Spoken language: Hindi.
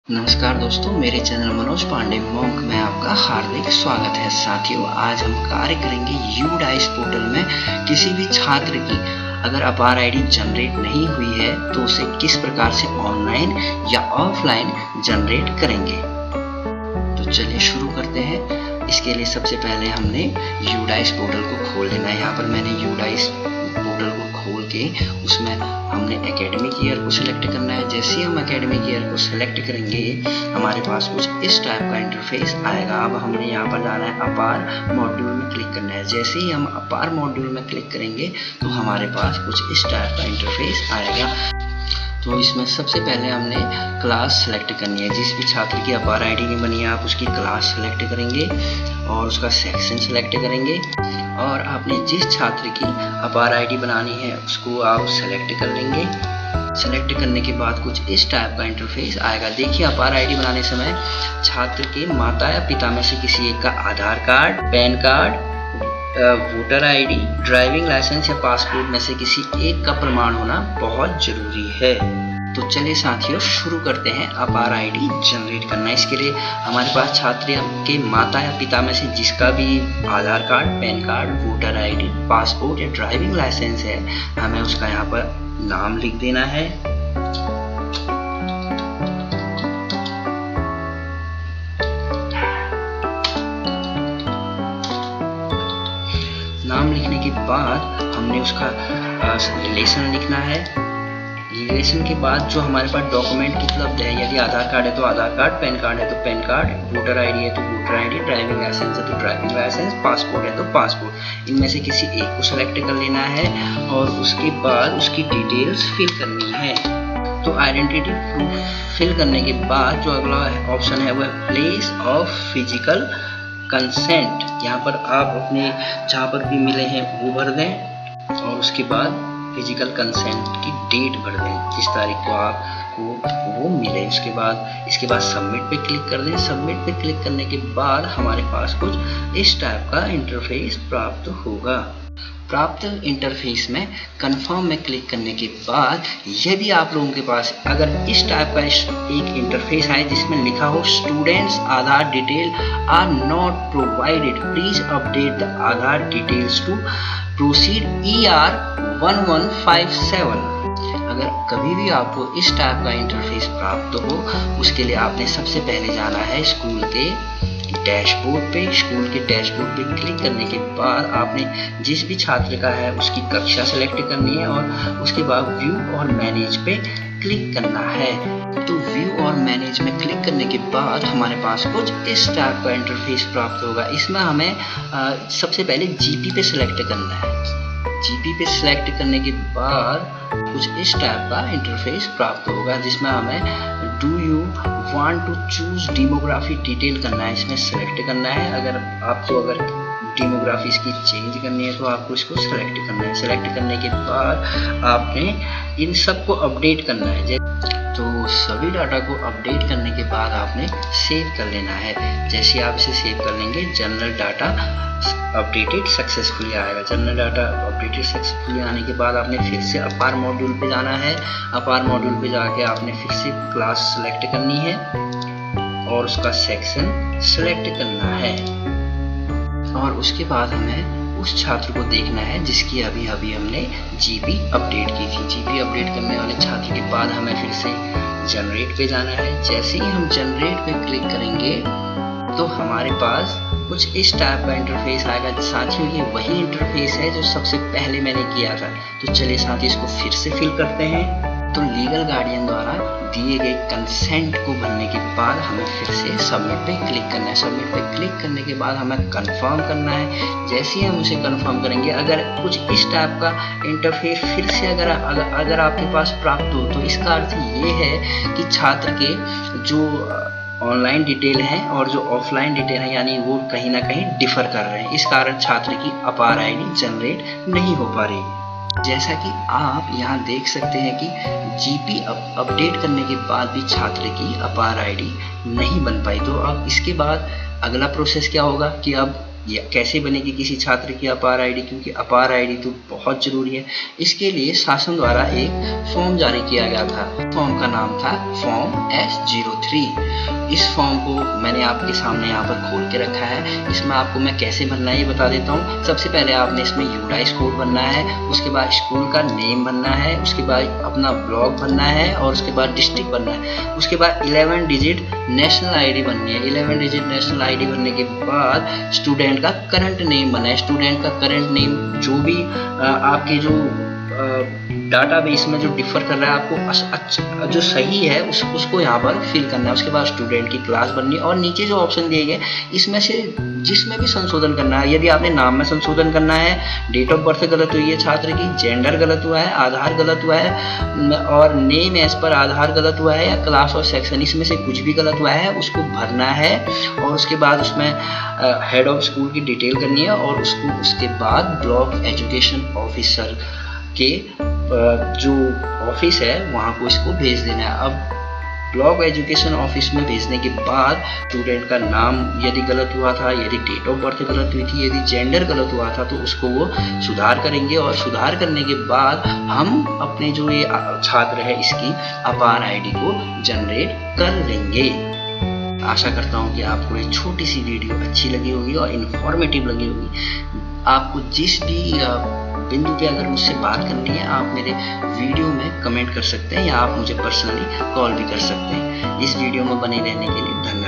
नमस्कार दोस्तों, मेरे चैनल मनोज पांडे मॉन्क में आपका हार्दिक स्वागत है। साथियों, आज हम कार्य करेंगे यूडाइस पोर्टल में किसी भी छात्र की अगर अपार आईडी जनरेट नहीं हुई है तो उसे किस प्रकार से ऑनलाइन या ऑफलाइन जनरेट करेंगे। तो चलिए शुरू करते हैं। इसके लिए सबसे पहले हमने यूडाइस पोर्टल को खोल लेना है। यहाँ पर मैंने यूडाइस पोर्टल को खोल के उसमें हमने एकेडमिक ईयर को सिलेक्ट करना है। जैसे ही हम एकेडमिक ईयर को सिलेक्ट करेंगे हमारे पास कुछ इस टाइप का इंटरफेस आएगा। अब हमने यहाँ पर जाना है अपार मॉड्यूल में क्लिक करना है। जैसे ही हम अपार मॉड्यूल में क्लिक करेंगे तो हमारे पास कुछ इस टाइप का इंटरफेस आएगा। तो इसमें सबसे पहले हमने क्लास सेलेक्ट करनी है। जिस भी छात्र की अपार आईडी नहीं बनी है आप उसकी क्लास सेलेक्ट करेंगे और उसका सेक्शन सेलेक्ट करेंगे और आपने जिस छात्र की अपार आईडी बनानी है उसको आप सेलेक्ट कर लेंगे। सेलेक्ट करने के बाद कुछ इस टाइप का इंटरफेस आएगा। देखिए, अपार आईडी बनाने समय छात्र के माता या पिता में से किसी एक का Aadhaar card, PAN card, voter ID, driving licence या पासपोर्ट में से किसी एक का प्रमाण होना बहुत जरूरी है। तो चलिए साथियों शुरू करते हैं अपार आईडी जनरेट करना। इसके लिए हमारे पास छात्र के माता या पिता में से जिसका भी Aadhaar card, PAN card, voter ID, passport या ड्राइविंग लाइसेंस है, हमें उसका यहाँ पर नाम लिख देना है। नाम लिखने के बाद हमने उसका रिलेशन लिखना है। रिलेशन के बाद जो हमारे पास डॉक्यूमेंट उपलब्ध है, यदि आधार कार्ड है तो आधार कार्ड, पैन कार्ड है तो पैन कार्ड, वोटर आईडी है तो वोटर आईडी, ड्राइविंग लाइसेंस है तो ड्राइविंग लाइसेंस, पासपोर्ट है तो पासपोर्ट, इनमें से किसी एक को सेलेक्ट कर लेना है और उसके बाद उसकी डिटेल्स फिल करनी है। तो आइडेंटिटी प्रूफ फिल करने के बाद जो अगला ऑप्शन है वह प्लेस ऑफ फिजिकल कंसेंट। यहाँ पर आप अपने जहाँ पर भी मिले हैं वो भर दें और उसके बाद फिजिकल कंसेंट की डेट भर दें, जिस तारीख को आपको वो मिले। इसके बाद सबमिट पे क्लिक कर दें। सबमिट पे क्लिक करने के बाद हमारे पास कुछ इस टाइप का इंटरफेस प्राप्त होगा। प्राप्त इंटरफेस में कंफर्म में क्लिक करने के बाद यदि आप लोगों के पास अगर इस टाइप का एक इंटरफेस आए जिसमें लिखा हो students Aadhaar detail are not provided, please update the Aadhaar details to proceed ER 1157, अगर कभी भी आपको इस टाइप का इंटरफेस प्राप्त हो उसके लिए आपने सबसे पहले जाना है स्कूल के डैशबोर्ड पे। स्कूल के डैशबोर्ड पे क्लिक करने के बाद आपने जिस भी छात्र का है उसकी कक्षा सेलेक्ट करनी है और उसके बाद व्यू और मैनेज पे क्लिक करना है। तो व्यू और मैनेज में क्लिक करने के बाद हमारे पास कुछ इस टाइप का इंटरफेस प्राप्त होगा। इसमें हमें सबसे पहले GP पे सिलेक्ट करना है। GP पे सिलेक्ट करने के बाद कुछ इस टाइप का इंटरफेस प्राप्त होगा जिसमें हमें do you want to choose demography detail करना है। इसमें सेलेक्ट करना है। अगर डेमोग्राफी इसकी चेंज करनी है तो आपको इसको सेलेक्ट करना है। सेलेक्ट करने के बाद आपने इन सब को अपडेट करना है। तो सभी डाटा को अपडेट करने के बाद आपने सेव कर लेना है। जैसे आप इसे सेव कर लेंगे जनरल डाटा अपडेटेड सक्सेसफुली आएगा। जनरल डाटा अपडेटेड सक्सेसफुली आने के बाद आपने फिर से अपार मॉड्यूल पे जाना है। अपार मॉड्यूल पे जाके आपने फिर से क्लास सेलेक्ट करनी है और उसका सेक्शन सेलेक्ट करना है और उसके बाद हमें उस छात्र को देखना है जिसकी अभी हमने GP अपडेट की थी। GP अपडेट करने वाले छात्र के बाद हमें फिर से जनरेट पे जाना है। जैसे ही हम जनरेट पे क्लिक करेंगे तो हमारे पास कुछ इस टाइप का इंटरफेस आएगा। साथियों, ये वही इंटरफेस है जो सबसे पहले मैंने किया था। तो चलिए साथियों इसको फिर से फिल करते हैं। तो लीगल गार्डियन द्वारा दिए गए कंसेंट को भरने के बाद हमें फिर से सबमिट पे क्लिक करना है। सबमिट पे क्लिक करने के बाद हमें कंफर्म करना है। जैसे ही हम उसे कंफर्म करेंगे अगर कुछ इस टाइप का इंटरफेस फिर से अगर आपके पास प्राप्त हो तो इसका अर्थ ये है कि छात्र के जो ऑनलाइन डिटेल है और जो ऑफलाइन डिटेल है यानी वो कहीं ना कहीं डिफर कर रहे हैं। इस कारण छात्र की अपार आईडी जनरेट नहीं हो पा रही। जैसा कि आप यहाँ देख सकते हैं कि GP अपडेट करने के बाद भी छात्र की अपार आईडी नहीं बन पाई। तो अब इसके बाद अगला प्रोसेस क्या होगा कि अब कैसे बनेगी किसी छात्र की अपार आईडी, क्योंकि अपार आईडी तो बहुत जरूरी है। इसके लिए शासन द्वारा एक फॉर्म जारी किया गया था। फॉर्म का नाम था फॉर्म S03। इस फॉर्म को मैंने आपके सामने यहाँ पर खोल के रखा है। इसमें आपको मैं कैसे भरना है ये बता देता हूँ। सबसे पहले आपने इसमें यूडाइस कोड भरना है, उसके बाद स्कूल का नेम भरना है, उसके बाद अपना ब्लॉक भरना है और उसके बाद डिस्ट्रिक्ट भरना है। उसके बाद 11 डिजिट नेशनल आईडी बननी है। 11 डिजिट नेशनल आईडी बनने के बाद स्टूडेंट का करंट नेम बनना है। स्टूडेंट का करंट नेम जो भी आपके जो डाटाबेस में जो डिफर कर रहा है आपको जो सही है उसको यहाँ पर फिल करना है। उसके बाद स्टूडेंट की क्लास बननी है और नीचे जो ऑप्शन दिए गए इसमें से जिसमें भी संशोधन करना है। यदि आपने नाम में संशोधन करना है, डेट ऑफ बर्थ गलत हुई है छात्र की, जेंडर गलत हुआ है, आधार गलत हुआ है और नेम एज पर आधार गलत हुआ है या क्लास और सेक्शन इसमें से कुछ भी गलत हुआ है उसको भरना है। और उसके बाद उसमें हेड ऑफ स्कूल की डिटेल करनी है और उसके बाद ब्लॉक एजुकेशन ऑफिसर के जो ऑफिस है वहाँ को इसको भेज देना है। अब ब्लॉक एजुकेशन ऑफिस में भेजने के बाद स्टूडेंट का नाम यदि गलत हुआ था, यदि डेट ऑफ बर्थ गलत हुई थी, यदि जेंडर गलत हुआ था तो उसको वो सुधार करेंगे और सुधार करने के बाद हम अपने जो ये छात्र है इसकी अपार आईडी को जनरेट कर लेंगे। आशा करता हूँ कि आपको ये छोटी सी वीडियो अच्छी लगी होगी और इन्फॉर्मेटिव लगी होगी। आपको जिस भी बिंदु पे अगर मुझसे बात करनी है आप मेरे वीडियो में कमेंट कर सकते हैं या आप मुझे पर्सनली कॉल भी कर सकते हैं। इस वीडियो में बने रहने के लिए धन्यवाद।